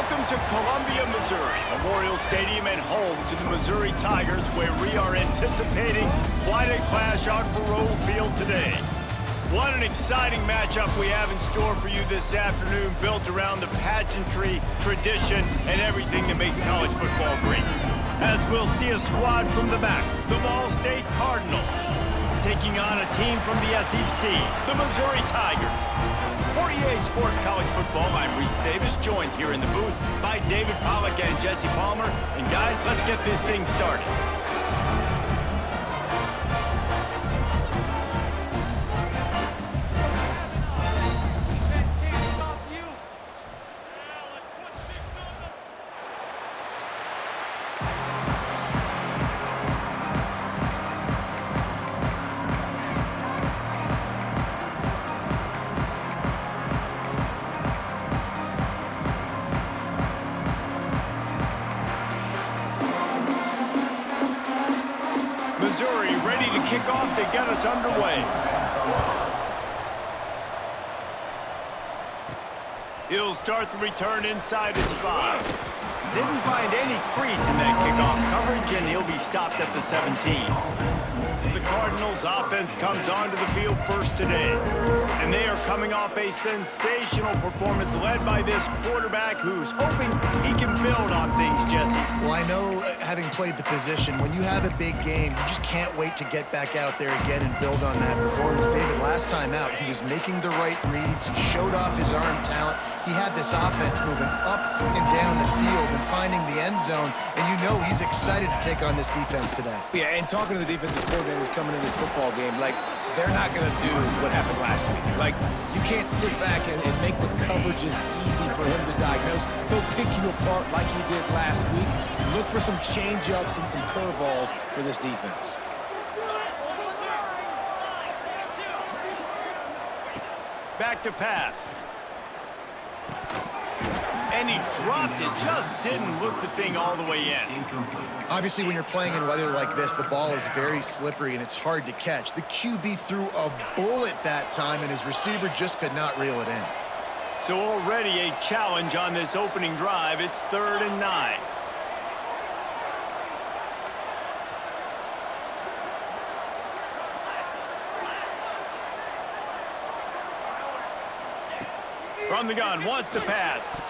Welcome to Columbia, Missouri, Memorial Stadium and home to the Missouri Tigers, where we are anticipating quite a clash on Faurot Field today. What an exciting matchup we have in store for you this afternoon, built around the pageantry, tradition, and everything that makes college football great. As we'll see a squad from the back, the Ball State Cardinals, taking on a team from the SEC, the Missouri Tigers. For EA Sports College Football, I'm Reese Davis, joined here in the booth by David Pollack and Jesse Palmer. And guys, let's get this thing started. Missouri ready to kick off to get us underway. He'll start the return inside his 5. Didn't find any crease in that kickoff coverage, and he'll be stopped at the 17. The Cardinals' offense comes onto the field first today, and they are coming off a sensational performance led by this quarterback who's hoping he can build on things, Jesse. Well, I know, having played the position, when you have a big game, you just can't wait to get back out there again and build on that performance. David, last time out, he was making the right reads. He showed off his arm talent. He had this offense moving up and down the field and finding the end zone, and you know he's excited to take on this defense today. Yeah, and talking to the defensive coordinators coming into this football game, like, they're not going to do what happened last week. Like, you can't sit back and make the coverages easy for him to diagnose. He'll pick you apart like he did last week. Look for some change-ups and some curveballs for this defense. Back to pass. And he dropped it, just didn't look the thing all the way in. Obviously, when you're playing in weather like this, the ball is very slippery and it's hard to catch. The QB threw a bullet that time, and his receiver just could not reel it in. So already a challenge on this opening drive. It's 3rd and 9. From the gun, wants to pass.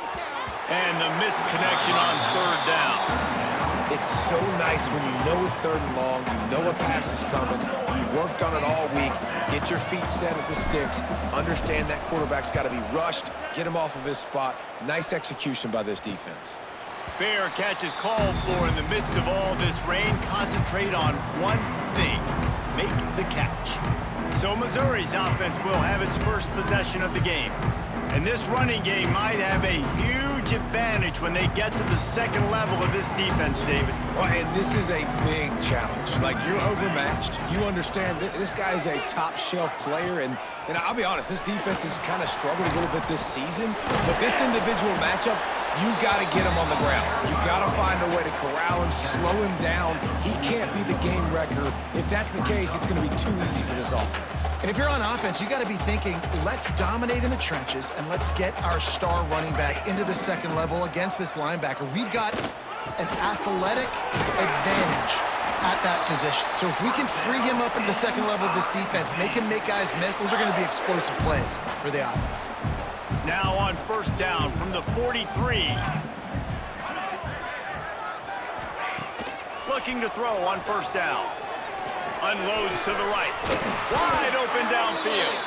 And the misconnection on 3rd down. It's so nice when you know it's 3rd and long, you know a pass is coming, you worked on it all week, get your feet set at the sticks, understand that quarterback's got to be rushed, get him off of his spot. Nice execution by this defense. Fair catch is called for in the midst of all this rain. Concentrate on one thing, make the catch. So Missouri's offense will have its first possession of the game. And this running game might have a huge advantage when they get to the second level of this defense, David. Well, and this is a big challenge. Like, you're overmatched. You understand this guy is a top-shelf player, and I'll be honest, this defense has kind of struggled a little bit this season. But this individual matchup, you got to get him on the ground. You got to find a way to corral him, slow him down. He can't be the game wrecker. If that's the case, it's going to be too easy for this offense. And if you're on offense, you got to be thinking, let's dominate in the trenches and let's get our star running back into the second level against this linebacker. We've got an athletic advantage at that position. So if we can free him up into the second level of this defense, make him make guys miss, those are going to be explosive plays for the offense. Now on 1st down from the 43. Looking to throw on 1st down. Unloads to the right. Wide open downfield.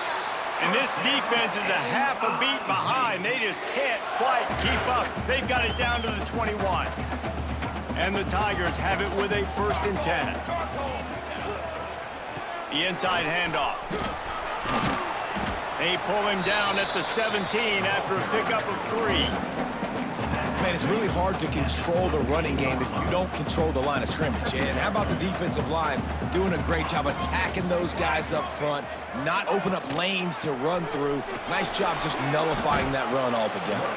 And this defense is a half a beat behind. They just can't quite keep up. They've got it down to the 21. And the Tigers have it with a 1st and 10. The inside handoff. They pull him down at the 17 after a pickup of 3. Man, it's really hard to control the running game if you don't control the line of scrimmage. And how about the defensive line doing a great job attacking those guys up front, not open up lanes to run through. Nice job just nullifying that run altogether.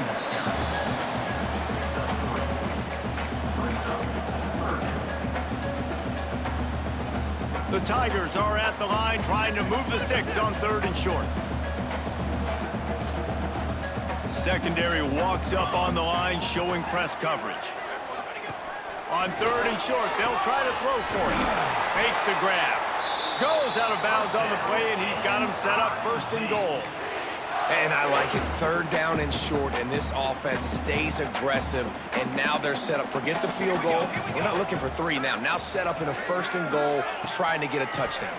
The Tigers are at the line trying to move the sticks on 3rd and short. secondary walks up on the line, showing press coverage. On 3rd and short, they'll try to throw for it. Makes the grab. Goes out of bounds on the play, and he's got him set up 1st and goal. And I like it. 3rd down and short, and this offense stays aggressive, and now they're set up. Forget the field goal. We're not looking for 3 now. Now set up in a 1st and goal, trying to get a touchdown.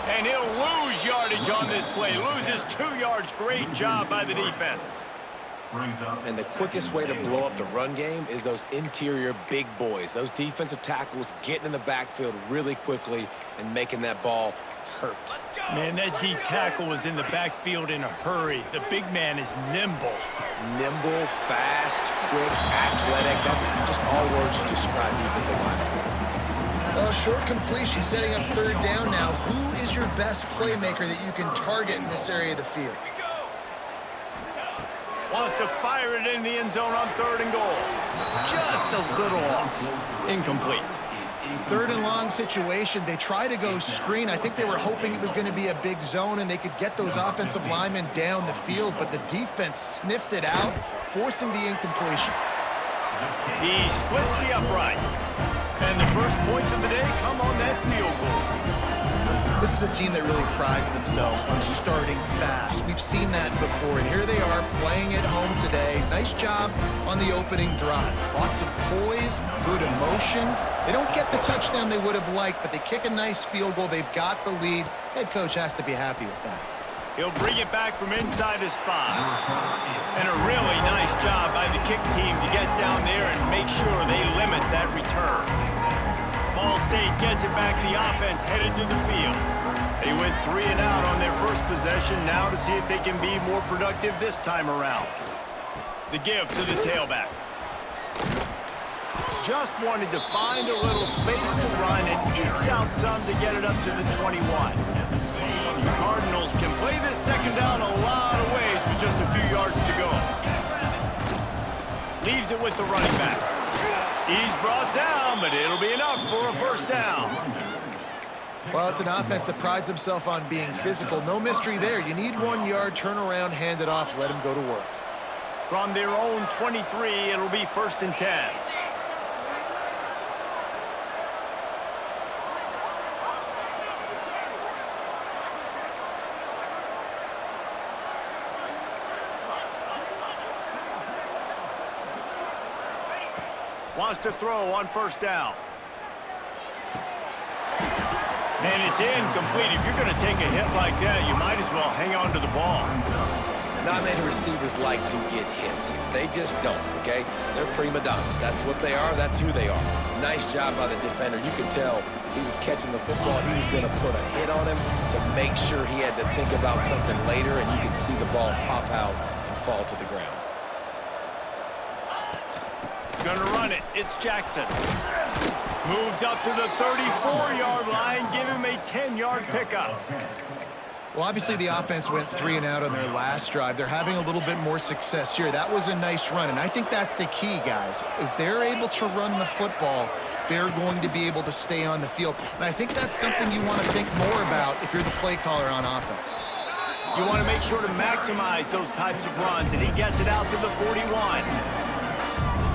And he'll lose yardage on this play. Loses 2 yards. Great job by the defense. And the quickest way to blow up the run game is those interior big boys. Those defensive tackles getting in the backfield really quickly and making that ball hurt. Man, that D tackle was in the backfield in a hurry. The big man is nimble. Nimble, fast, quick, athletic. That's just all words to describe defensive linemen. Well, short completion, setting up 3rd down now. Who is your best playmaker that you can target in this area of the field? Wants to fire it in the end zone on 3rd and goal. Just a little off. Incomplete. 3rd and long situation. They try to go screen. I think they were hoping it was going to be a big zone and they could get those offensive linemen down the field, but the defense sniffed it out, forcing the incompletion. He splits the uprights. And the first points of the day come on that field goal. This is a team that really prides themselves on starting fast. We've seen that before, and here they are playing at home today. Nice job on the opening drive. Lots of poise, good emotion. They don't get the touchdown they would have liked, but they kick a nice field goal. They've got the lead. Head coach has to be happy with that. He'll bring it back from inside his 5. And a really nice job by the kick team to get down there and make sure they limit that return. Ball State gets it back to the offense, headed to the field. They went 3 and out on their first possession, now to see if they can be more productive this time around. The give to the tailback. Just wanted to find a little space to run and ekes out some to get it up to the 21. The Cardinals can play this 2nd down a lot of ways with just a few yards to go. Leaves it with the running back. He's brought down, but it'll be enough for a 1st down. Well, it's an offense that prides themselves on being physical. No mystery there. You need 1 yard, turn around, hand it off, let them go to work. From their own 23, it'll be 1st and 10. Wants to throw on 1st down. And it's incomplete. If you're going to take a hit like that, you might as well hang on to the ball. Not many receivers like to get hit. They just don't, okay? They're prima donnas. That's what they are. That's who they are. Nice job by the defender. You could tell he was catching the football. He was going to put a hit on him to make sure he had to think about something later, and you could see the ball pop out and fall to the ground. Gonna run it. It's Jackson. Moves up to the 34-yard line. Give him a 10-yard pickup. Well, obviously the offense went 3 and out on their last drive. They're having a little bit more success here. That was a nice run, and I think that's the key, guys. If they're able to run the football, they're going to be able to stay on the field. And I think that's something you want to think more about if you're the play caller on offense. You want to make sure to maximize those types of runs, and he gets it out to the 41.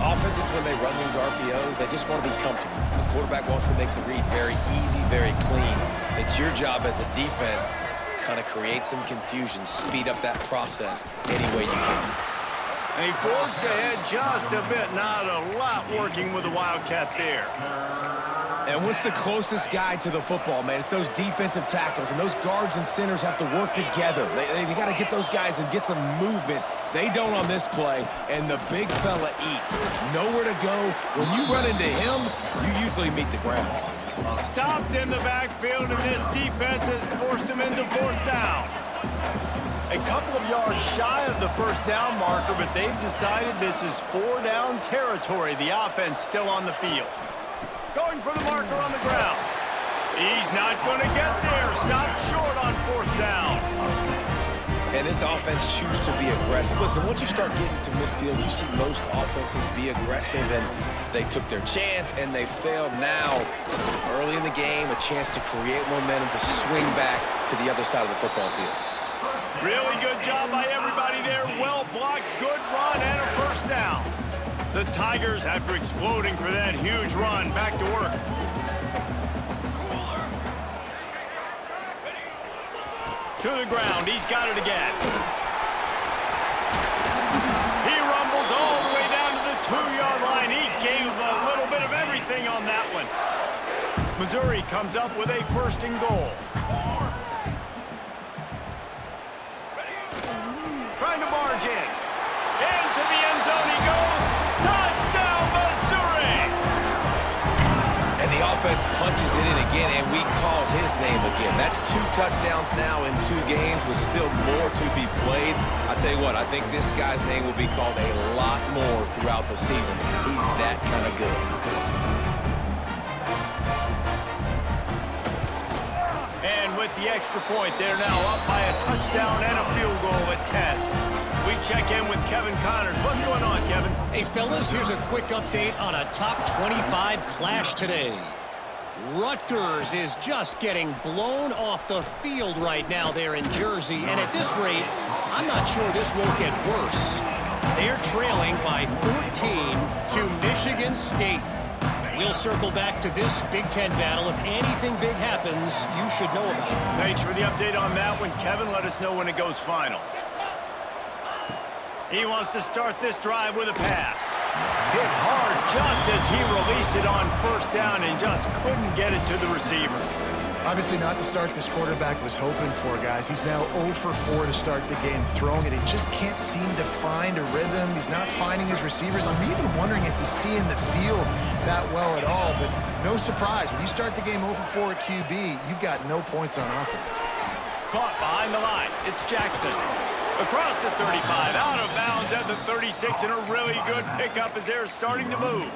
Offenses, when they run these RPOs, they just want to be comfortable. The quarterback wants to make the read very easy, very clean. It's your job as a defense, kind of create some confusion, speed up that process any way you can. And he forged ahead just a bit. Not a lot working with the Wildcat there. And what's the closest guy to the football, man? It's those defensive tackles, and those guards and centers have to work together. They got to get those guys and get some movement. They don't on this play, and the big fella eats. Nowhere to go. When you run into him, you usually meet the ground. Stopped in the backfield, and this defense has forced him into 4th down. A couple of yards shy of the 1st down marker, but they've decided this is 4-down territory. The offense still on the field. Going for the marker on the ground. He's not going to get there. Stopped short on 4th down. And this offense chooses to be aggressive. Listen, once you start getting to midfield, you see most offenses be aggressive, and they took their chance, and they failed. Now, early in the game, a chance to create momentum to swing back to the other side of the football field. Really good job by everybody there. Well blocked, good run, and a first down. The Tigers, after exploding for that huge run, back to work. To the ground, he's got it again. He rumbles all the way down to the 2-yard line. He gave a little bit of everything on that one. Missouri comes up with a first and goal. Trying to barge in. Into the end zone he goes. Touchdown, Missouri! And the offense punches it in again, and we call his name again. That's 2 touchdowns now in 2 games with still more to be played. I tell you what, I think this guy's name will be called a lot more throughout the season. He's that kind of good. And with the extra point, they're now up by a touchdown and a field goal at 10. We check in with Kevin Connors. What's going on, Kevin? Hey, fellas, here's a quick update on a top 25 clash today. Rutgers is just getting blown off the field right now there in Jersey, and at this rate, I'm not sure this won't get worse. They're trailing by 14 to Michigan State. We'll circle back to this Big Ten battle. If anything big happens, you should know about it. Thanks for the update on that one, Kevin. Let us know when it goes final. He wants to start this drive with a pass. Hit hard just as he released it on first down and just couldn't get it to the receiver. Obviously not the start this quarterback was hoping for, guys. He's now 0 for 4 to start the game throwing it. He just can't seem to find a rhythm. He's not finding his receivers. I'm even wondering if he's seeing the field that well at all. But no surprise, when you start the game 0 for 4 at QB, you've got no points on offense. Caught behind the line. It's Jackson. Across the 35, out of bounds at the 36, and a really good pickup as they're starting to move.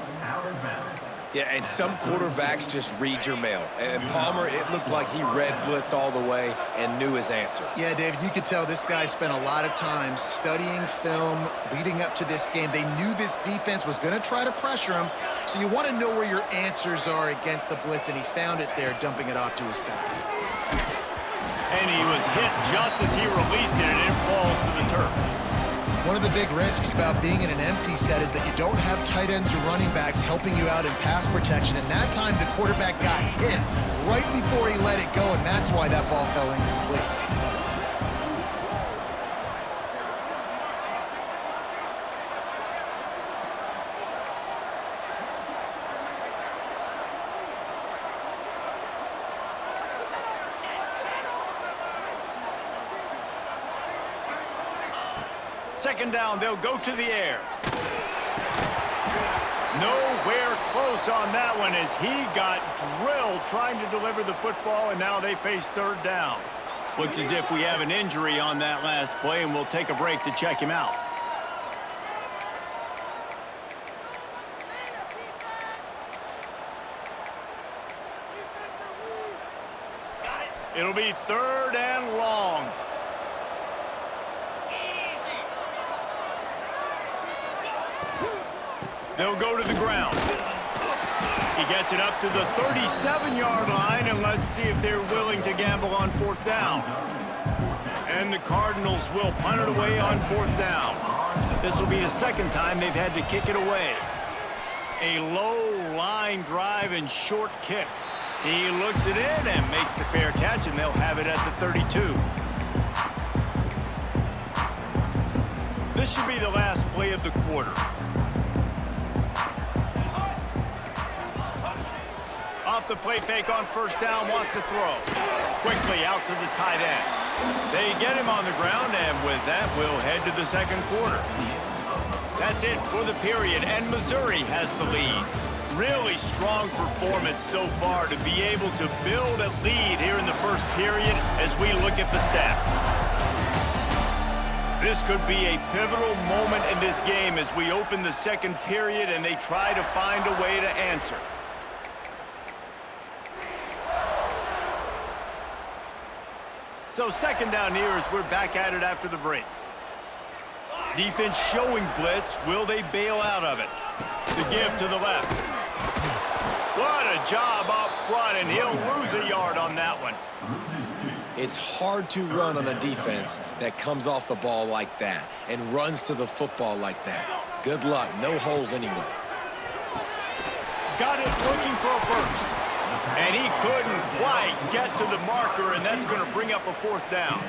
Yeah, and some quarterbacks just read your mail. And Palmer, it looked like he read blitz all the way and knew his answer. Yeah, David, you could tell this guy spent a lot of time studying film leading up to this game. They knew this defense was going to try to pressure him, so you want to know where your answers are against the blitz, and he found it there, dumping it off to his back. And he was hit just as he released it, and it falls to the turf. One of the big risks about being in an empty set is that you don't have tight ends or running backs helping you out in pass protection. And that time, the quarterback got hit right before he let it go, and that's why that ball fell incomplete. Second down, they'll go to the air. Nowhere close on that one as he got drilled trying to deliver the football, and now they face third down. Looks as if we have an injury on that last play, and we'll take a break to check him out. It'll be third and long. They'll go to the ground. He gets it up to the 37-yard line, and let's see if they're willing to gamble on fourth down. And the Cardinals will punt it away on fourth down. This will be the second time they've had to kick it away. A low line drive and short kick. He looks it in and makes the fair catch, and they'll have it at the 32. This should be the last play of the quarter. Off the play fake on first down, wants to throw. Quickly out to the tight end. They get him on the ground, and with that, we'll head to the second quarter. That's it for the period, and Missouri has the lead. Really strong performance so far to be able to build a lead here in the first period as we look at the stats. This could be a pivotal moment in this game as we open the second period and they try to find a way to answer. So second down here as we're back at it after the break. Defense showing blitz. Will they bail out of it? The give to the left. What a job up front, and he'll lose a yard on that one. It's hard to run on a defense that comes off the ball like that and runs to the football like that. Good luck. No holes anywhere. Got it looking for a first. And he couldn't quite get to the marker, and that's going to bring up a fourth down.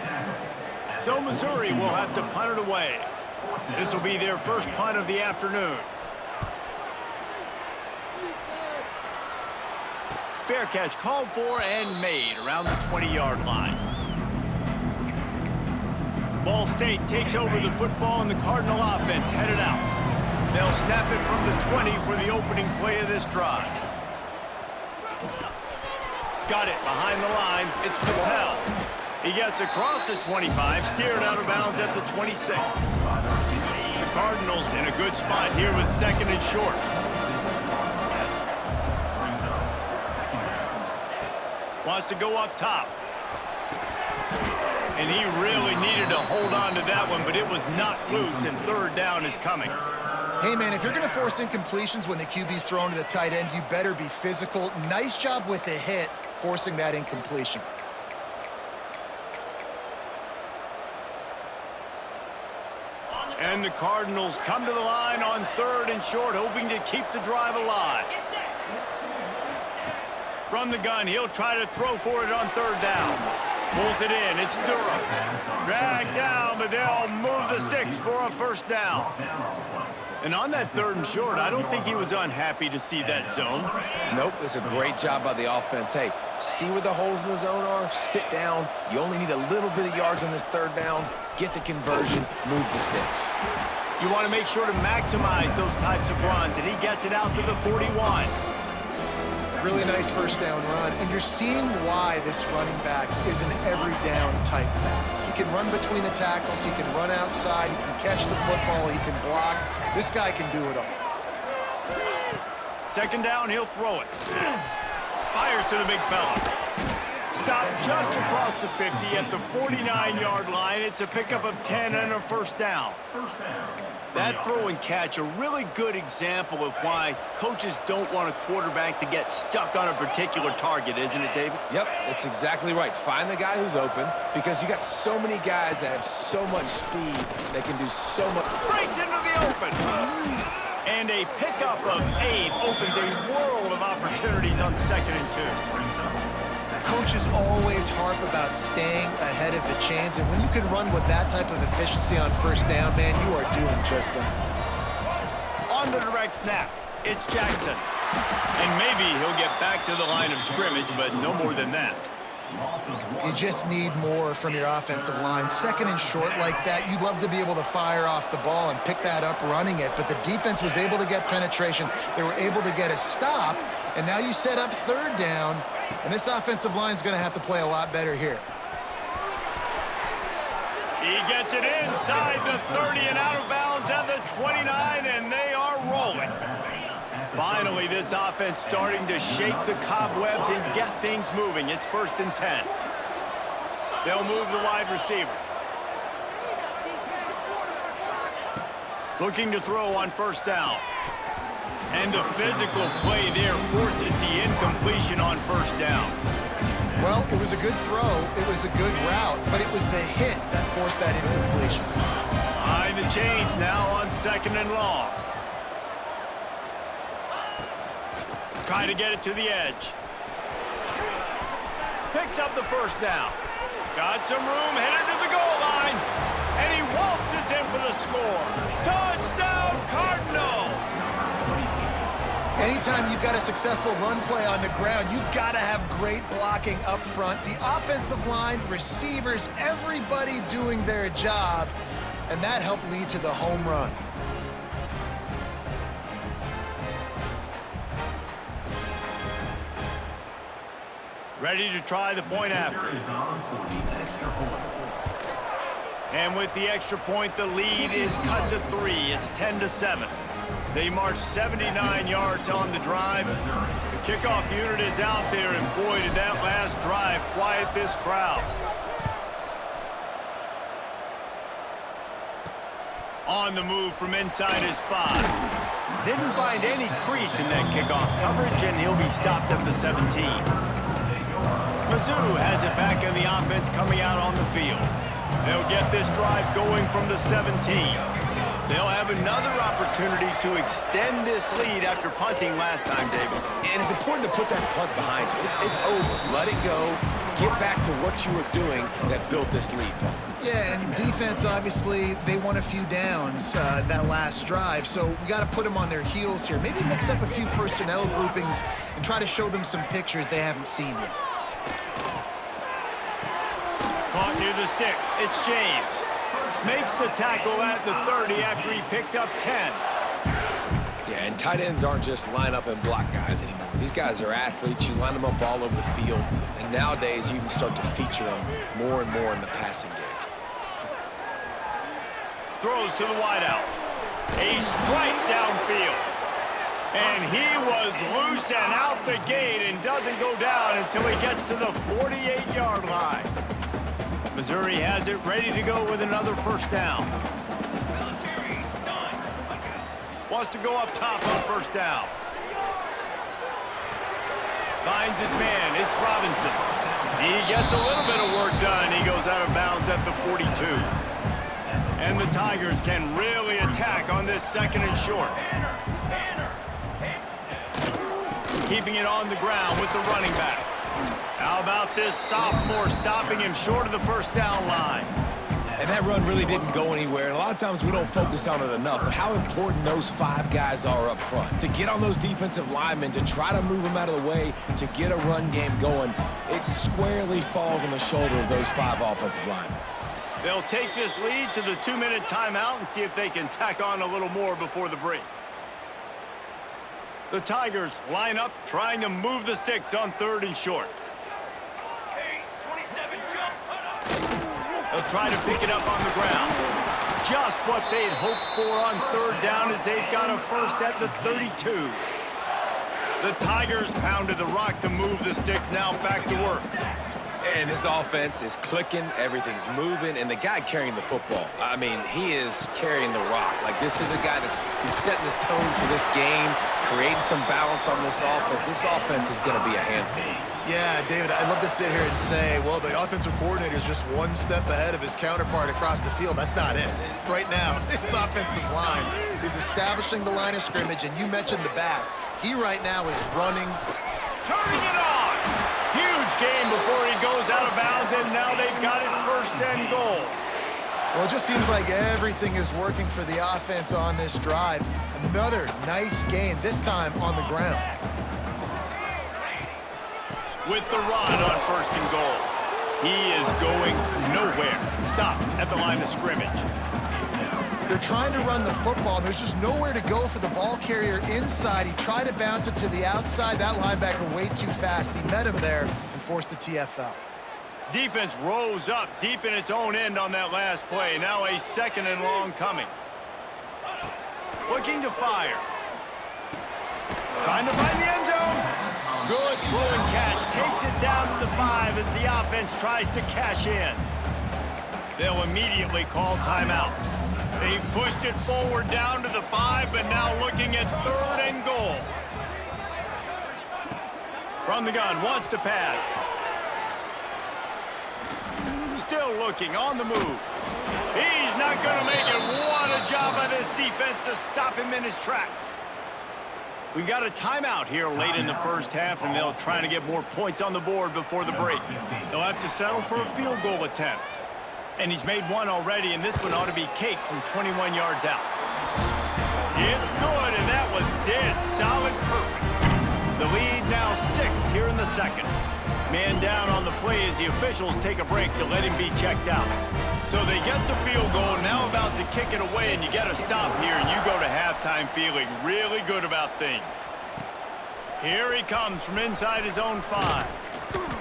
So Missouri will have to punt it away. This will be their first punt of the afternoon. Fair catch called for and made around the 20-yard line. Ball State takes over the football, and the Cardinal offense headed out. They'll snap it from the 20 for the opening play of this drive. Got it behind the line. It's Patel. He gets across the 25, steered out of bounds at the 26. The Cardinals in a good spot here with second and short. Wants to go up top. And he really needed to hold on to that one, but it was not loose, and third down is coming. Hey, man, if you're going to force incompletions when the QB's thrown to the tight end, you better be physical. Nice job with the hit, forcing that incompletion. And the Cardinals come to the line on third and short, hoping to keep the drive alive. From the gun, he'll try to throw for it on third down. Pulls it in. It's Durham. Dragged down, but they'll move the sticks for a first down. And on that third and short, I don't think he was unhappy to see that zone. Nope, it's a great job by the offense. Hey, see where the holes in the zone are? Sit down. You only need a little bit of yards on this third down. Get the conversion. Move the sticks. You want to make sure to maximize those types of runs, and he gets it out to the 41. Really nice first down run, and you're seeing why this running back is an every down type back. He can run between the tackles, he can run outside, he can catch the football, he can block. This guy can do it all. Second down, he'll throw it. Fires to the big fella. Stopped just across the 50 at the 49-yard line. It's a pickup of 10 and a first down. That throw and catch, a really good example of why coaches don't want a quarterback to get stuck on a particular target, isn't it, David? Yep, that's exactly right. Find the guy who's open, because you got so many guys that have so much speed that can do so much. Breaks into the open. And a pickup of 8 opens a world of opportunities on second and 2. Coaches always harp about staying ahead of the chains, and when you can run with that type of efficiency on first down, man, you are doing just that. On the direct snap, it's Jackson. And maybe he'll get back to the line of scrimmage, but no more than that. You just need more from your offensive line. Second and short like that, you'd love to be able to fire off the ball and pick that up running it, but the defense was able to get penetration. They were able to get a stop, and now you set up third down, and this offensive line is going to have to play a lot better here. He gets it inside the 30 and out of bounds at the 29, and they are rolling. Finally, this offense starting to shake the cobwebs and get things moving. It's first and 10. They'll move the wide receiver. Looking to throw on first down. And the physical play there forces the incompletion on first down. Well, it was a good throw, it was a good route, but it was the hit that forced that incompletion. Behind the chains now on second and long. Try to get it to the edge. Picks up the first down. Got some room, headed to the goal line. And he waltzes in for the score. Touchdown, Cardinals! Anytime you've got a successful run play on the ground, you've got to have great blocking up front. The offensive line, receivers, everybody doing their job, and that helped lead to the home run. Ready to try the point after. And with the extra point, the lead is cut to 3. It's 10-7. They march 79 yards on the drive. The kickoff unit is out there, and boy, did that last drive quiet this crowd. On the move from inside his 5. Didn't find any crease in that kickoff coverage, and he'll be stopped at the 17. Mizzou has it back in the offense coming out on the field. They'll get this drive going from the 17. They'll have another opportunity to extend this lead after punting last time, David. And it's important to put that punt behind you. It's over. Let it go. Get back to what you were doing that built this lead, Paul. Yeah, and defense, obviously, they won a few downs that last drive, so we got to put them on their heels here. Maybe mix up a few personnel groupings and try to show them some pictures they haven't seen yet. Caught near the sticks. It's James. Makes the tackle at the 30 after he picked up 10. Yeah, and tight ends aren't just line up and block guys anymore. These guys are athletes. You line them up all over the field. And nowadays, you can start to feature them more and more in the passing game. Throws to the wideout. A strike downfield. And he was loose and out the gate and doesn't go down until he gets to the 48-yard line. Missouri has it ready to go with another first down. Wants to go up top on first down. Finds his man. It's Robinson. He gets a little bit of work done. He goes out of bounds at the 42. And the Tigers can really attack on this second and short. Keeping it on the ground with the running back. How about this sophomore stopping him short of the first down line? And that run really didn't go anywhere. And a lot of times we don't focus on it enough. But how important those 5 guys are up front. To get on those defensive linemen, to try to move them out of the way, to get a run game going, it squarely falls on the shoulder of those 5 offensive linemen. They'll take this lead to the 2-minute timeout and see if they can tack on a little more before the break. The Tigers line up, trying to move the sticks on 3rd and short. They'll try to pick it up on the ground. Just what they'd hoped for on 3rd down as they've got a first at the 32. The Tigers pounded the rock to move the sticks, now back to work. And this offense is clicking, everything's moving, and the guy carrying the football, I mean, he is carrying the rock. Like, this is a guy he's setting this tone for this game, creating some balance on this offense. This offense is going to be a handful. Yeah, David, I'd love to sit here and say, well, the offensive coordinator is just one step ahead of his counterpart across the field. That's not it. Right now, his offensive line is establishing the line of scrimmage, and you mentioned the back. He right now is running. Turning it on! Huge game before he goes out of bounds, and now they've got it 1st and goal. Well, it just seems like everything is working for the offense on this drive. Another nice gain, this time on the ground. With the run on 1st and goal. He is going nowhere. Stop at the line of scrimmage. They're trying to run the football, and there's just nowhere to go for the ball carrier inside. He tried to bounce it to the outside. That linebacker way too fast. He met him there and forced the TFL. Defense rose up deep in its own end on that last play. Now a 2nd and long coming. Looking to fire. Trying to find the end zone. Good throw and catch. Takes it down to the 5 as the offense tries to cash in. They'll immediately call timeout. They've pushed it forward down to the 5, but now looking at 3rd and goal. From the gun, wants to pass. Still looking, on the move. He's not going to make it. What a job by this defense to stop him in his tracks. We got a timeout here late in the first half, and they'll try to get more points on the board before the break. They'll have to settle for a field goal attempt. And he's made one already, and this one ought to be cake from 21 yards out. It's good, and that was dead solid perfect. The lead now 6 here in the second. Man down on the play as the officials take a break to let him be checked out. So they get the field goal, now about to kick it away, and you get a stop here, and you go to halftime feeling really good about things. Here he comes from inside his own 5.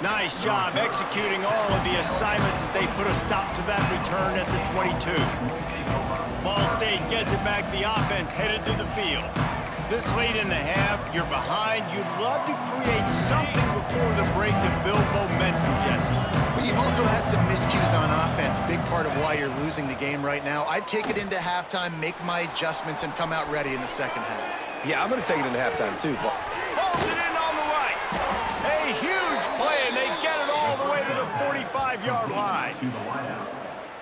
Nice job executing all of the assignments as they put a stop to that return at the 22. Ball State gets it back, the offense headed to the field. This late in the half, you're behind. You'd love to create something before the break to build momentum, Jesse. But you've also had some miscues on offense, big part of why you're losing the game right now. I'd take it into halftime, make my adjustments, and come out ready in the second half. Yeah, I'm going to take it into halftime, too, Paul. Pulls it in on the right. A huge play, and they get it all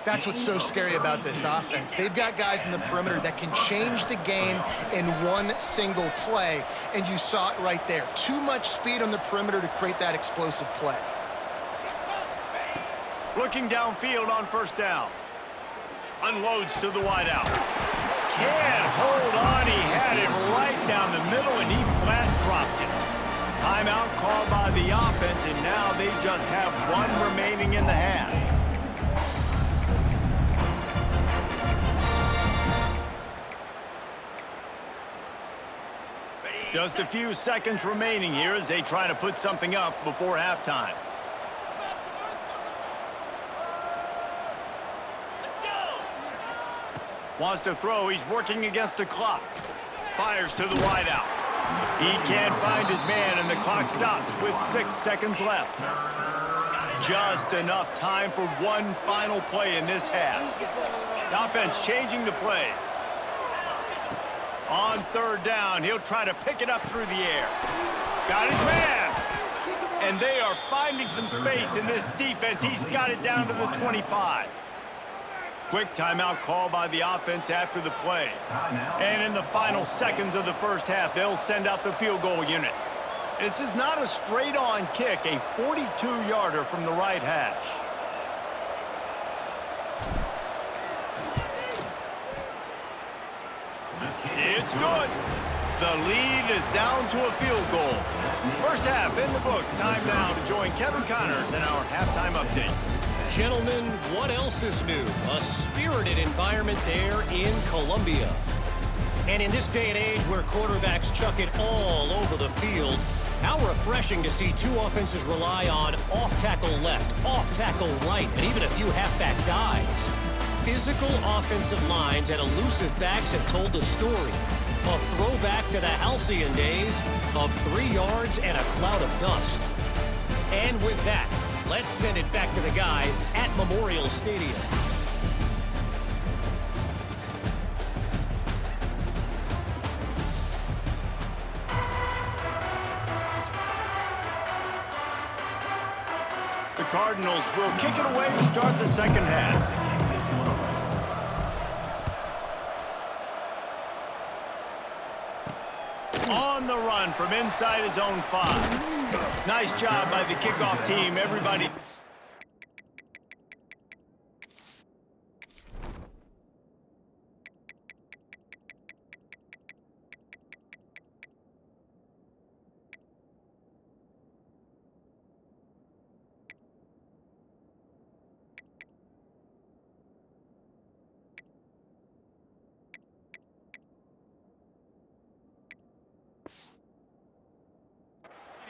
That's what's so scary about this offense. They've got guys in the perimeter that can change the game in one single play, and you saw it right there. Too much speed on the perimeter to create that explosive play. Looking downfield on first down. Unloads to the wideout. Can't hold on. He had it right down the middle, and he flat dropped it. Timeout called by the offense, and now they just have one remaining in the half. Just a few seconds remaining here as they try to put something up before halftime. Wants to throw. He's working against the clock. Fires to the wideout. He can't find his man, and the clock stops with 6 seconds left. Just enough time for one final play in this half. The offense changing the play. On third down, he'll try to pick it up through the air. Got his man. And they are finding some space in this defense. He's got it down to the 25. Quick timeout call by the offense after the play. And in the final seconds of the first half, they'll send out the field goal unit. This is not a straight-on kick, a 42-yarder from the right hash. It's good. The lead is down to a field goal. First half in the books. Time now to join Kevin Connors in our halftime update. Gentlemen, what else is new? A spirited environment there in Columbia. And in this day and age where quarterbacks chuck it all over the field, how refreshing to see two offenses rely on off-tackle left, off-tackle right, and even a few halfback dives. Physical offensive lines and elusive backs have told the story. A throwback to the halcyon days of 3 yards and a cloud of dust. And with that, let's send it back to the guys at Memorial Stadium. The Cardinals will kick it away to start the second half. On the run from inside his own 5. Nice job by the kickoff team. Everybody.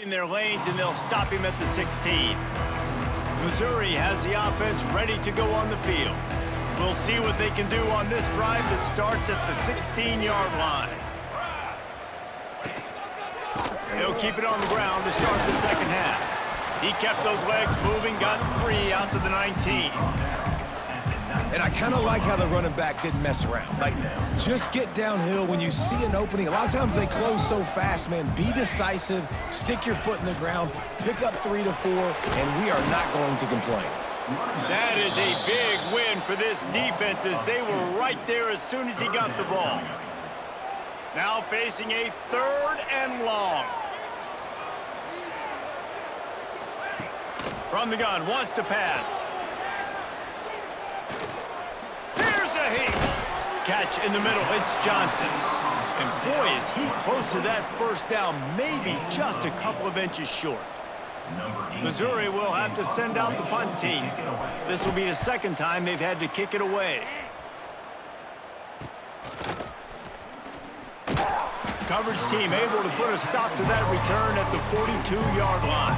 In their lanes, and they'll stop him at the 16. Missouri has the offense ready to go on the field. We'll see what they can do on this drive that starts at the 16-yard line. They'll keep it on the ground to start the second half. He kept those legs moving, got 3 out to the 19. And I kind of like how the running back didn't mess around. Like, just get downhill when you see an opening. A lot of times they close so fast, man. Be decisive, stick your foot in the ground, pick up 3 to 4, and we are not going to complain. That is a big win for this defense as they were right there as soon as he got the ball. Now facing a 3rd and long. From the gun, wants to pass. Catch in the middle, it's Johnson. And boy, is he close to that first down, maybe just a couple of inches short. Missouri will have to send out the punt team. This will be the second time they've had to kick it away. Coverage team able to put a stop to that return at the 42-yard line.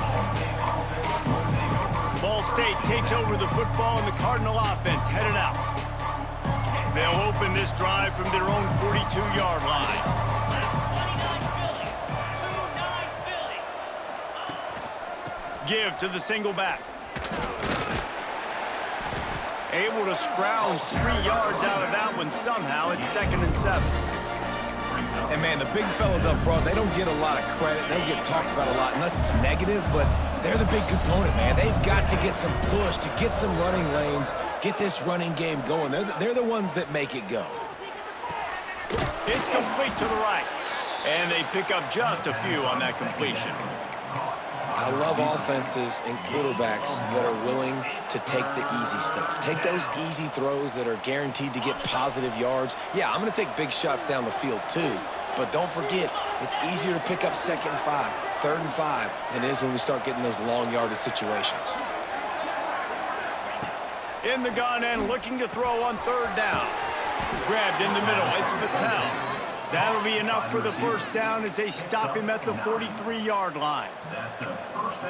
Ball State takes over the football, and the Cardinal offense headed out. They'll open this drive from their own 42-yard line. Give to the single back. Able to scrounge 3 yards out of that one somehow. It's 2nd and 7. And, man, the big fellas up front, they don't get a lot of credit. They don't get talked about a lot unless it's negative, but they're the big component, man. They've got to get some push, to get some running lanes, get this running game going. They're the ones that make it go. It's complete to the right. And they pick up just a few on that completion. I love offenses and quarterbacks that are willing to take the easy stuff. Take those easy throws that are guaranteed to get positive yards. Yeah, I'm going to take big shots down the field too, but don't forget, it's easier to pick up 2nd and 5, 3rd and 5 than it is when we start getting those long yardage situations. In the gun and looking to throw on 3rd down. Grabbed in the middle, it's Patel. That'll be enough for the first down as they stop him at the 43-yard line.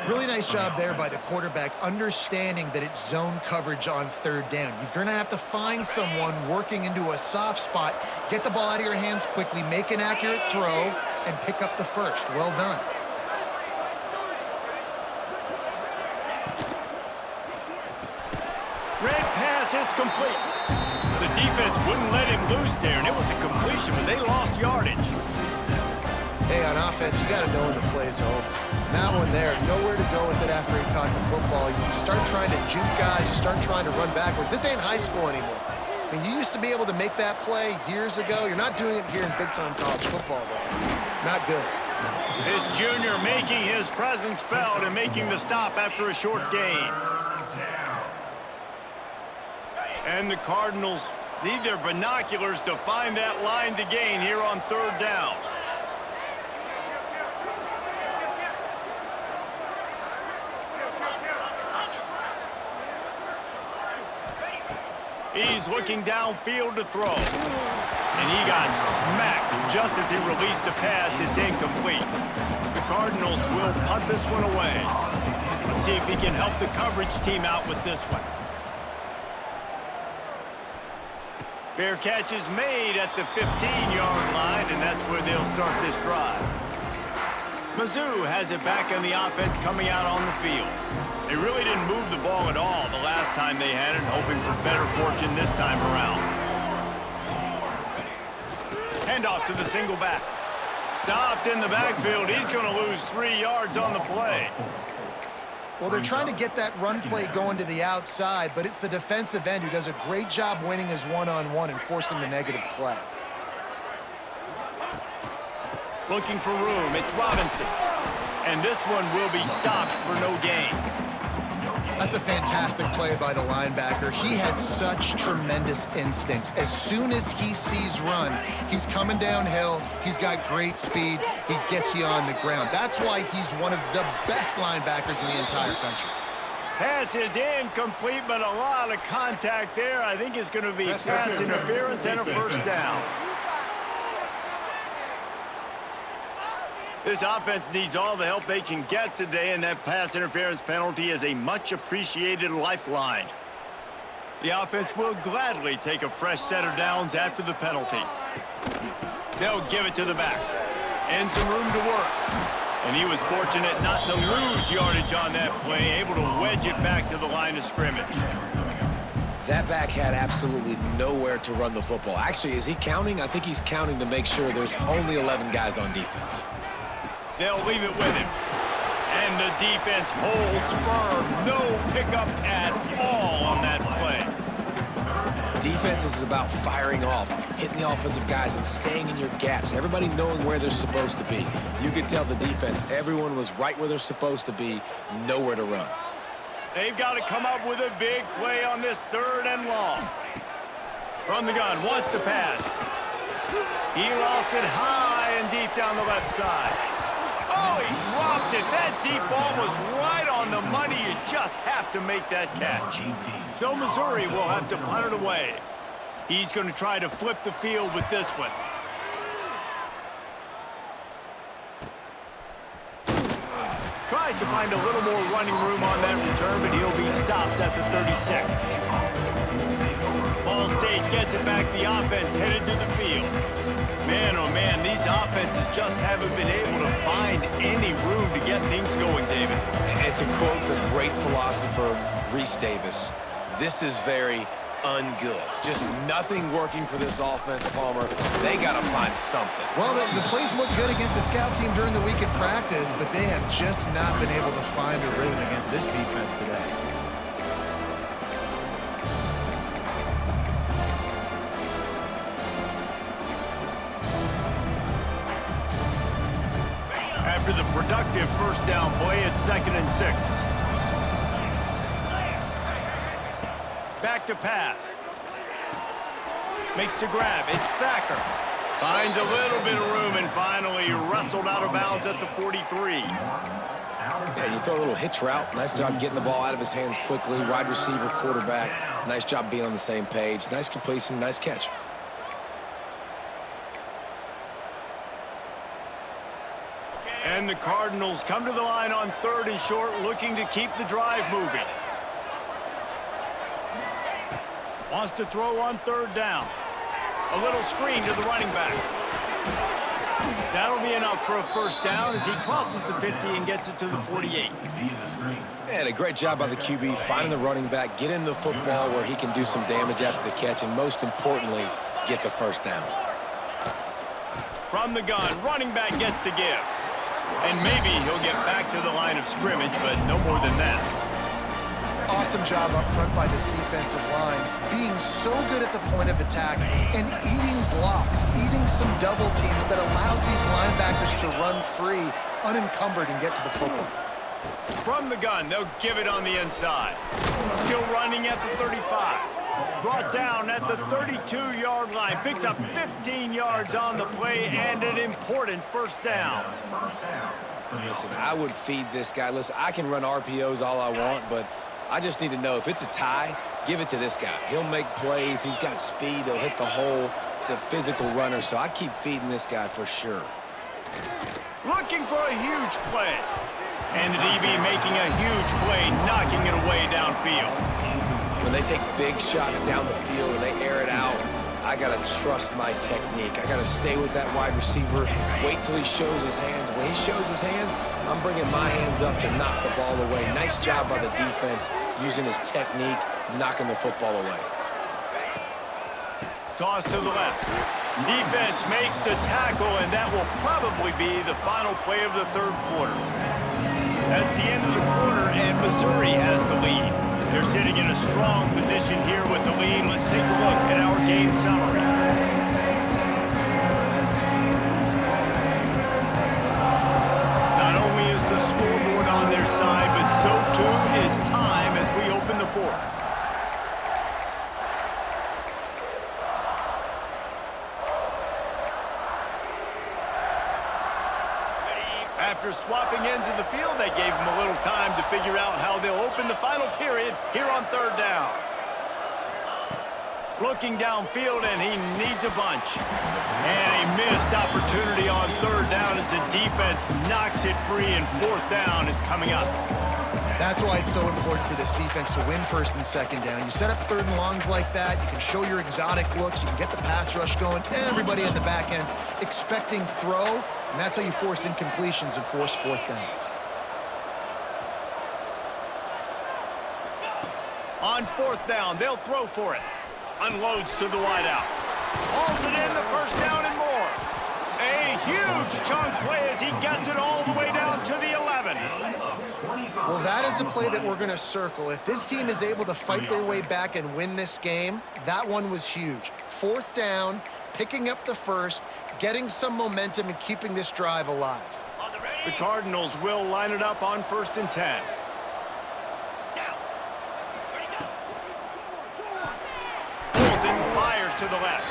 Really nice job there by the quarterback, understanding that it's zone coverage on 3rd down. You're going to have to find someone working into a soft spot, get the ball out of your hands quickly, make an accurate throw, and pick up the first. Well done. Red pass, it's complete. The defense wouldn't let him loose there, and it was a completion, but they lost yardage. Hey, on offense, you got to know when the play's over. That one there, nowhere to go with it after he caught the football. You start trying to juke guys, you start trying to run backward. This ain't high school anymore. I mean, you used to be able to make that play years ago. You're not doing it here in big-time college football, though. Not good. This junior making his presence felt and making the stop after a short gain. And the Cardinals need their binoculars to find that line to gain here on 3rd down. He's looking downfield to throw. And he got smacked just as he released the pass. It's incomplete. The Cardinals will punt this one away. Let's see if he can help the coverage team out with this one. Fair catch is made at the 15-yard line, and that's where they'll start this drive. Mizzou has it back on the offense coming out on the field. They really didn't move the ball at all the last time they had it, hoping for better fortune this time around. Handoff to the single back. Stopped in the backfield. He's going to lose 3 yards on the play. Well, they're trying to get that run play going to the outside, but it's the defensive end who does a great job winning his one-on-one and forcing the negative play. Looking for room, it's Robinson. And this one will be stopped for no gain. That's a fantastic play by the linebacker. He has such tremendous instincts. As soon as he sees run, he's coming downhill. He's got great speed. He gets you on the ground. That's why he's one of the best linebackers in the entire country. Pass is incomplete, but a lot of contact there. I think it's going to be pass interference and a first down. This offense needs all the help they can get today, and that pass interference penalty is a much-appreciated lifeline. The offense will gladly take a fresh set of downs after the penalty. They'll give it to the back. And some room to work. And he was fortunate not to lose yardage on that play, able to wedge it back to the line of scrimmage. That back had absolutely nowhere to run the football. Actually, is he counting? I think he's counting to make sure there's only 11 guys on defense. They'll leave it with him. And the defense holds firm. No pickup at all on that play. Defense is about firing off, hitting the offensive guys and staying in your gaps. Everybody knowing where they're supposed to be. You could tell the defense, everyone was right where they're supposed to be, nowhere to run. They've got to come up with a big play on this 3rd and long. From the gun, wants to pass. He lofts it high and deep down the left side. Oh, he dropped it. That deep ball was right on the money. You just have to make that catch. So Missouri will have to punt it away. He's going to try to flip the field with this one. Tries to find a little more running room on that return, but he'll be stopped at the 36. Ball State gets it back. The offense headed to the field. Man, oh man, these offenses just haven't been able to find any room to get things going, David. And to quote the great philosopher Reese Davis, this is very ungood. Just nothing working for this offense, Palmer. They got to find something. Well, the plays look good against the scout team during the week in practice, but they have just not been able to find a rhythm against this defense today. After the productive first down play, it's 2nd and 6. Back to pass. Makes the grab. It's Thacker. Finds a little bit of room and finally wrestled out of bounds at the 43. Yeah, you throw a little hitch route. Nice job getting the ball out of his hands quickly. Wide receiver, quarterback. Nice job being on the same page. Nice completion, nice catch. And the Cardinals come to the line on 3rd and short, looking to keep the drive moving. Wants to throw on 3rd down. A little screen to the running back. That'll be enough for a first down as he crosses the 50 and gets it to the 48. And a great job by the QB finding the running back, get him the football where he can do some damage after the catch, and most importantly, get the first down. From the gun, running back gets to give. And maybe he'll get back to the line of scrimmage, but no more than that. Awesome job up front by this defensive line, being so good at the point of attack and eating blocks, eating some double teams that allows these linebackers to run free, unencumbered, and get to the football. From the gun, they'll give it on the inside. Still running at the 35. Brought down at the 32-yard line. Picks up 15 yards on the play and an important first down. Listen, I would feed this guy. Listen, I can run RPOs all I want, but I just need to know if it's a tie, give it to this guy. He'll make plays. He's got speed. He'll hit the hole. He's a physical runner, so I keep feeding this guy for sure. Looking for a huge play. And the DB making a huge play, knocking it away downfield. When they take big shots down the field and they air it out, I got to trust my technique. I got to stay with that wide receiver, wait till he shows his hands. When he shows his hands, I'm bringing my hands up to knock the ball away. Nice job by the defense using his technique, knocking the football away. Toss to the left. Defense makes the tackle, and that will probably be the final play of the 3rd quarter. That's the end of the quarter, and Missouri has the lead. They're sitting in a strong position here with the lead. Let's take a look at our game summary. Not only is the scoreboard on their side, but so too is time as we open the 4th. After swapping ends of the field, they gave him a little time to figure out how they'll open the final period here on 3rd down. Looking downfield, and he needs a bunch. And a missed opportunity on 3rd down as the defense knocks it free, and 4th down is coming up. That's why it's so important for this defense to win 1st and 2nd down. You set up 3rd and longs like that, you can show your exotic looks, you can get the pass rush going, everybody in the back end expecting throw, and that's how you force incompletions and force 4th downs. On 4th down, they'll throw for it. Unloads to the wideout. Hauls it in, the first down and more. A huge chunk play as he gets it all the way down to the 11. Well, that is a play that we're going to circle. If this team is able to fight their way back and win this game, that one was huge. 4th down, picking up the 1st, getting some momentum and keeping this drive alive. The Cardinals will line it up on 1st and 10. Pulls it and fires to the left.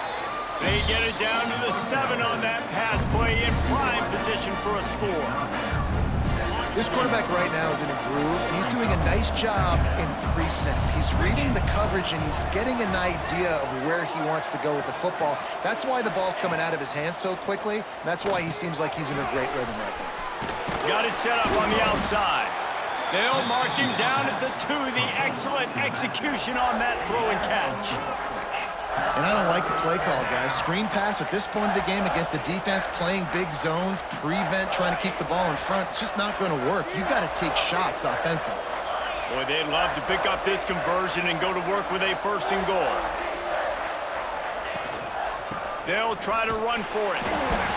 They get it down to the 7 on that pass play, in prime position for a score. This quarterback right now is in a groove, and he's doing a nice job in pre-snap. He's reading the coverage, and he's getting an idea of where he wants to go with the football. That's why the ball's coming out of his hands so quickly. That's why he seems like he's in a great rhythm right now. Got it set up on the outside. They'll mark him down at the 2. The excellent execution on that throw and catch. And I don't like the play call, guys. Screen pass at this point of the game against the defense, playing big zones, prevent, trying to keep the ball in front. It's just not going to work. You've got to take shots offensively. Boy, they'd love to pick up this conversion and go to work with a first and goal. They'll try to run for it.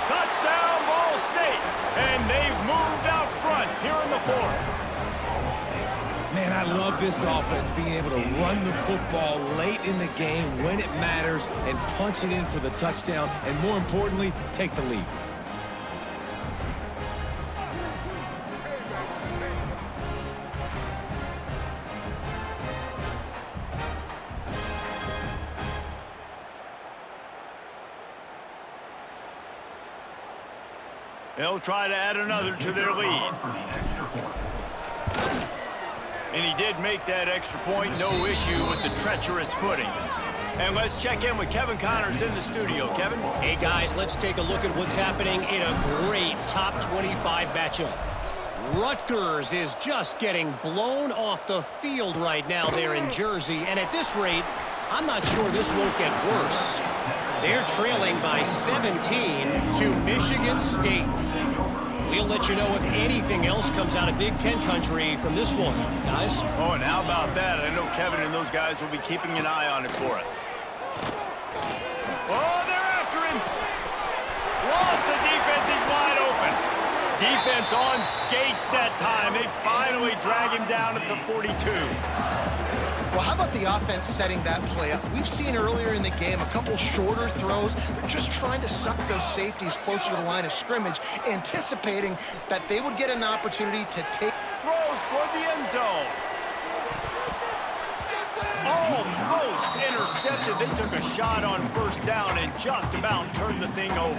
Touchdown, Ball State! And they've moved out front here in the fourth. Man, I love this offense being able to run the football late in the game when it matters and punch it in for the touchdown and, more importantly, take the lead. They'll try to add another to their lead. And he did make that extra point. No issue with the treacherous footing. And let's check in with Kevin Connors in the studio. Kevin? Hey, guys, let's take a look at what's happening in a great top 25 matchup. Rutgers is just getting blown off the field right now there in Jersey. And at this rate, I'm not sure this won't get worse. They're trailing by 17 to Michigan State. We'll let you know if anything else comes out of Big Ten country from this one, guys. Oh, and how about that? I know Kevin and those guys will be keeping an eye on it for us. Oh, they're after him. Lost the defense. He's wide open. Defense on skates that time. They finally drag him down at the 42. Well, how about the offense setting that play up? We've seen earlier in the game a couple shorter throws. They're just trying to suck those safeties closer to the line of scrimmage, anticipating that they would get an opportunity to take Throws toward the end zone. Almost intercepted. They took a shot on first down and just about turned the thing over.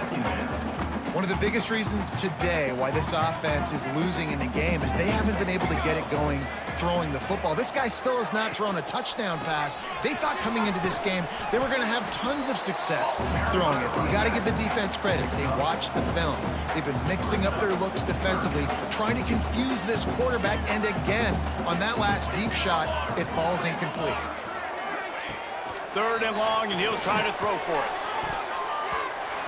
One of the biggest reasons today why this offense is losing in the game is they haven't been able to get it going throwing the football. This guy still has not thrown a touchdown pass. They thought coming into this game they were going to have tons of success throwing it. But you got to give the defense credit. They watched the film. They've been mixing up their looks defensively, trying to confuse this quarterback. And again, on that last deep shot, it falls incomplete. 3rd and long, and he'll try to throw for it.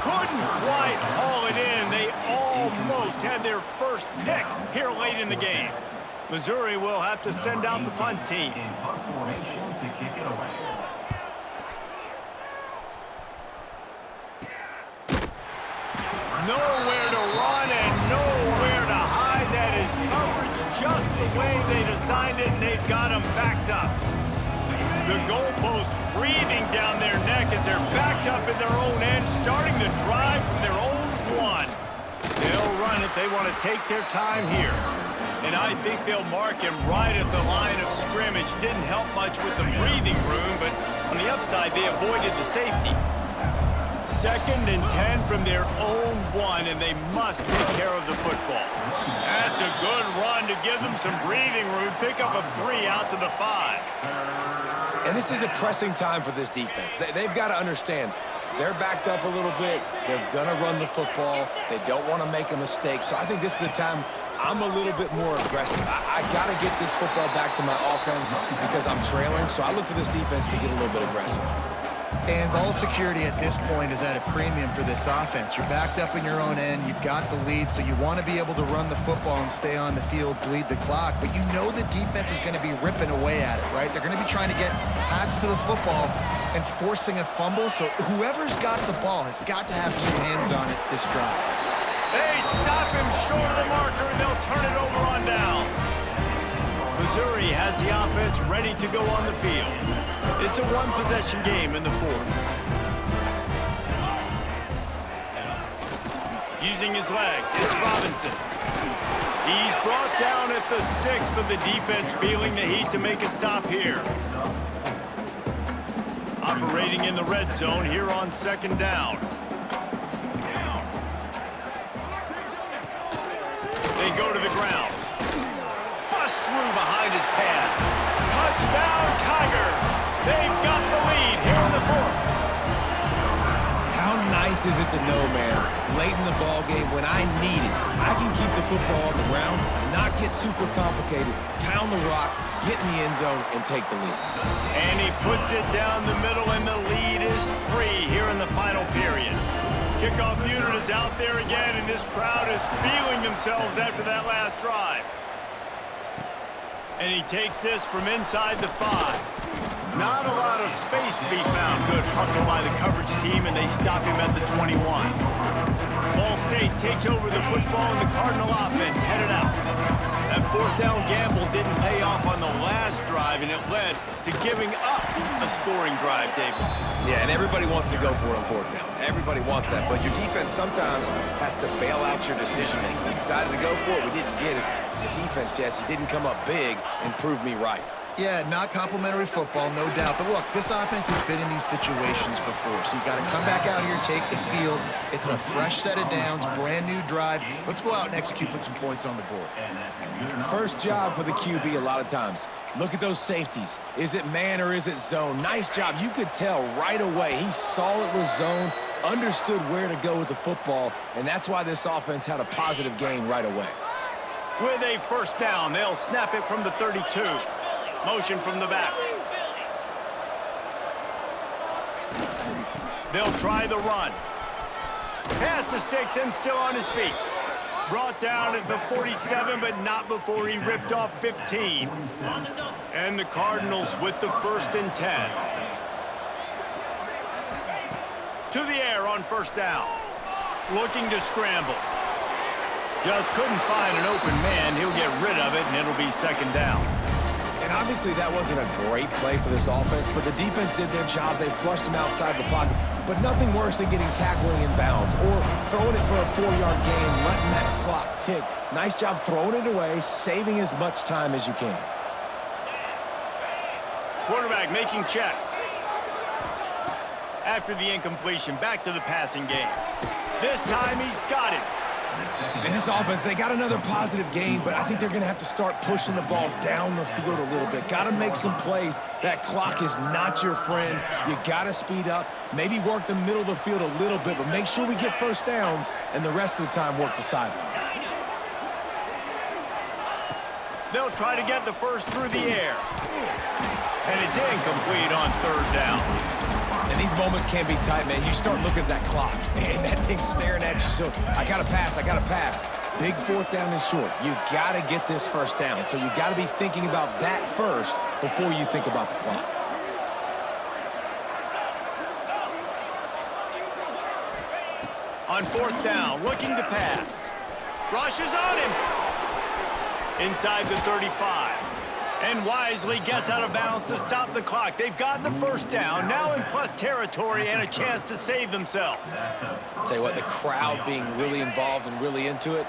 Couldn't quite haul it in. They almost had their first pick here late in the game. Missouri will have to send out the punt team. Nowhere to run and nowhere to hide. That is coverage just the way they designed it, and they've got them backed up. The goalpost breathing down their neck as they're backed up in their own end, starting the drive from their own 1. They'll run it. They want to take their time here. And I think they'll mark him right at the line of scrimmage. Didn't help much with the breathing room, but on the upside, they avoided the safety. 2nd and 10 from their own 1, and they must take care of the football. That's a good run to give them some breathing room. Pick up a 3 out to the 5. And this is a pressing time for this defense. They've got to understand, they're backed up a little bit. They're going to run the football. They don't want to make a mistake. So I think this is the time I'm a little bit more aggressive. I got to get this football back to my offense because I'm trailing. So I look for this defense to get a little bit aggressive. And ball security at this point is at a premium for this offense. You're backed up in your own end. You've got the lead, so you want to be able to run the football and stay on the field, bleed the clock. But you know the defense is going to be ripping away at it, right? They're going to be trying to get hats to the football and forcing a fumble. So whoever's got the ball has got to have 2 hands on it this drive. They stop him short of the marker, and they'll turn it over on down. Missouri has the offense ready to go on the field. It's a 1-possession game in the 4th. Using his legs, it's Robinson. He's brought down at the 6, but the defense feeling the heat to make a stop here. Operating in the red zone here on 2nd down. They go to the ground. Bust through behind his pad. Touchdown, Tigers! They've got the lead here in the 4th. How nice is it to know, man, late in the ball game when I need it, I can keep the football on the ground, not get super complicated, pound the rock, get in the end zone, and take the lead. And he puts it down the middle, and the lead is 3 here in the final period. Kickoff unit is out there again, and this crowd is feeling themselves after that last drive. And he takes this from inside the 5. Not a lot of space to be found. Good hustle by the coverage team, and they stop him at the 21. Ball State takes over the football, and the Cardinal offense headed out. That fourth down gamble didn't pay off on the last drive, and it led to giving up a scoring drive, David. Yeah, and everybody wants to go for it on fourth down. Everybody wants that, but your defense sometimes has to bail out your decision-making. We decided to go for it. We didn't get it. The defense, Jesse, didn't come up big and prove me right. Yeah, not complimentary football, no doubt. But look, this offense has been in these situations before. So you got to come back out here, take the field. It's a fresh set of downs, brand new drive. Let's go out and execute, put some points on the board. First job for the QB a lot of times. Look at those safeties. Is it man or is it zone? Nice job. You could tell right away. He saw it was zone, understood where to go with the football, and that's why this offense had a positive gain right away. With a first down, they'll snap it from the 32. Motion from the back. They'll try the run. Pass the sticks and still on his feet. Brought down at the 47, but not before he ripped off 15. And the Cardinals with the 1st and 10. To the air on first down. Looking to scramble. Just couldn't find an open man. He'll get rid of it, and it'll be second down. And obviously that wasn't a great play for this offense, but the defense did their job. They flushed him outside the pocket. But nothing worse than getting tackling in bounds or throwing it for a 4-yard gain, letting that clock tick. Nice job throwing it away, saving as much time as you can. Quarterback making checks. After the incompletion, back to the passing game. This time he's got it. In this offense, they got another positive gain, but I think they're going to have to start pushing the ball down the field a little bit. Got to make some plays. That clock is not your friend. You got to speed up, maybe work the middle of the field a little bit, but make sure we get first downs, and the rest of the time work the sidelines. They'll try to get the first through the air. And it's incomplete on third down. And these moments can be tight, man. You start looking at that clock, and that thing's staring at you. So I got to pass, I got to pass. Big fourth down and short. You got to get this first down. So you got to be thinking about that first before you think about the clock. On fourth down, looking to pass. Rushes on him. Inside the 35. And wisely gets out of bounds to stop the clock. They've gotten the first down, now in plus territory and a chance to save themselves. Tell you what, the crowd being really involved and really into it,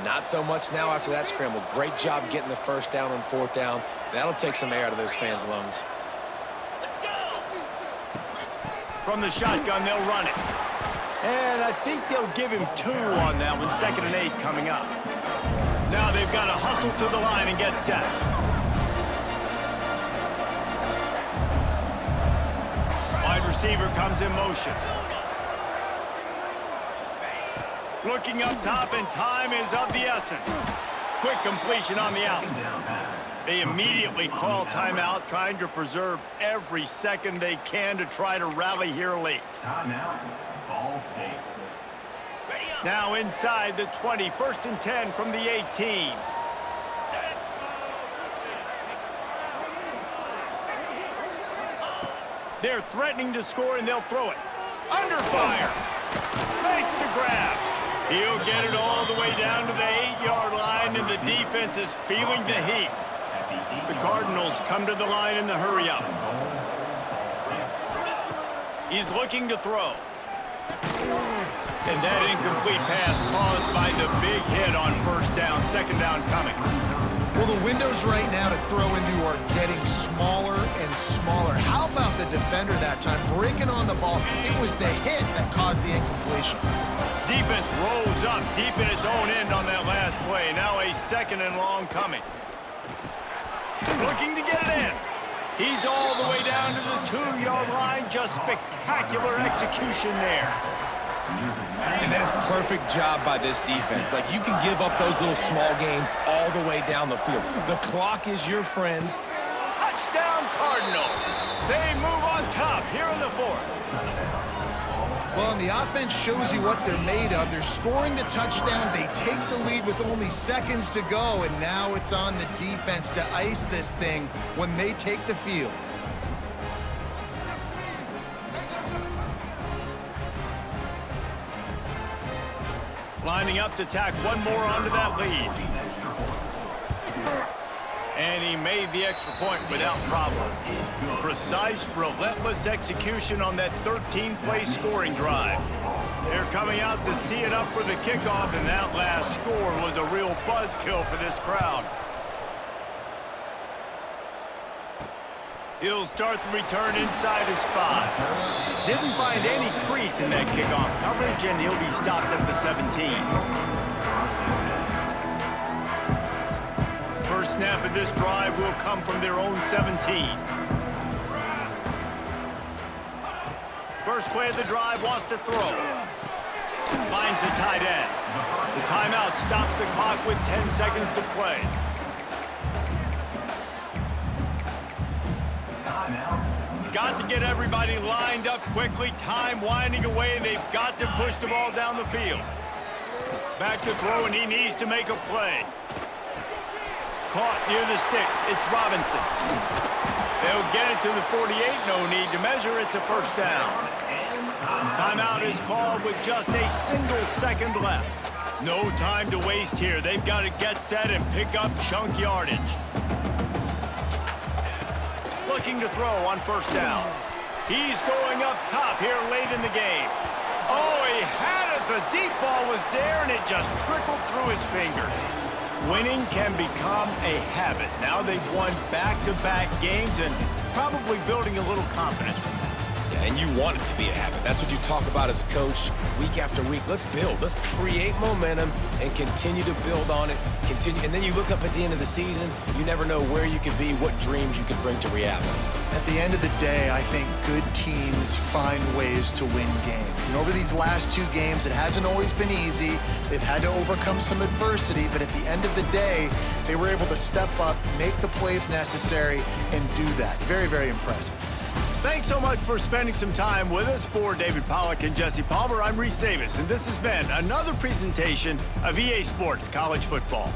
not so much now after that scramble. Great job getting the first down on fourth down. That'll take some air out of those fans' lungs. From the shotgun, they'll run it. And I think they'll give him 2 on that one, 2nd and 8 coming up. Now they've got to hustle to the line and get set. Wide receiver comes in motion. Looking up top, and time is of the essence. Quick completion on the out. They immediately call timeout, trying to preserve every second they can to try to rally here late. Timeout, Ball State. Now inside the 20, 1st and 10 from the 18. They're threatening to score, and they'll throw it. Under fire. Makes the grab. He'll get it all the way down to the 8-yard line, and the defense is feeling the heat. The Cardinals come to the line in the hurry-up. He's looking to throw. And that incomplete pass caused by the big hit on first down, 2nd down coming. Well, the windows right now to throw into are getting smaller and smaller. How about the defender that time breaking on the ball? It was the hit that caused the incompletion. Defense rolls up deep in its own end on that last play. Now a 2nd and long coming. Looking to get it in. He's all the way down to the 2-yard line. Just spectacular execution there. And that is perfect job by this defense. Like, you can give up those little small gains all the way down the field. The clock is your friend. Touchdown Cardinals. They move on top here in the 4th. Well, and the offense shows you what they're made of. They're scoring the touchdown. They take the lead with only seconds to go, and now it's on the defense to ice this thing when they take the field. Lining up to tack one more onto that lead. And he made the extra point without problem. Precise, relentless execution on that 13-play scoring drive. They're coming out to tee it up for the kickoff, and that last score was a real buzzkill for this crowd. He'll start the return inside his 5. Didn't find any crease in that kickoff coverage, and he'll be stopped at the 17. First snap of this drive will come from their own 17. First play of the drive, wants to throw. Finds the tight end. The timeout stops the clock with 10 seconds to play. Got to get everybody lined up quickly. Time winding away, and they've got to push the ball down the field. Back to throw, and he needs to make a play. Caught near the sticks. It's Robinson. They'll get it to the 48. No need to measure. It's a first down. Timeout is called with just a single second left. No time to waste here. They've got to get set and pick up chunk yardage. Looking to throw on first down. He's going up top here late in the game. Oh, he had it. The deep ball was there, and it just trickled through his fingers. Winning can become a habit. Now they've won back-to-back games and probably building a little confidence from that. Yeah, and you want it to be a habit. That's what you talk about as a coach week after week. Let's build. Let's create momentum and continue to build on it. And then you look up at the end of the season, you never know where you could be, what dreams you could bring to reality. At the end of the day, I think good teams find ways to win games. And over these last 2 games, it hasn't always been easy. They've had to overcome some adversity, but at the end of the day, they were able to step up, make the plays necessary, and do that. Very, very impressive. Thanks so much for spending some time with us. For David Pollack and Jesse Palmer, I'm Reese Davis, and this has been another presentation of EA Sports College Football.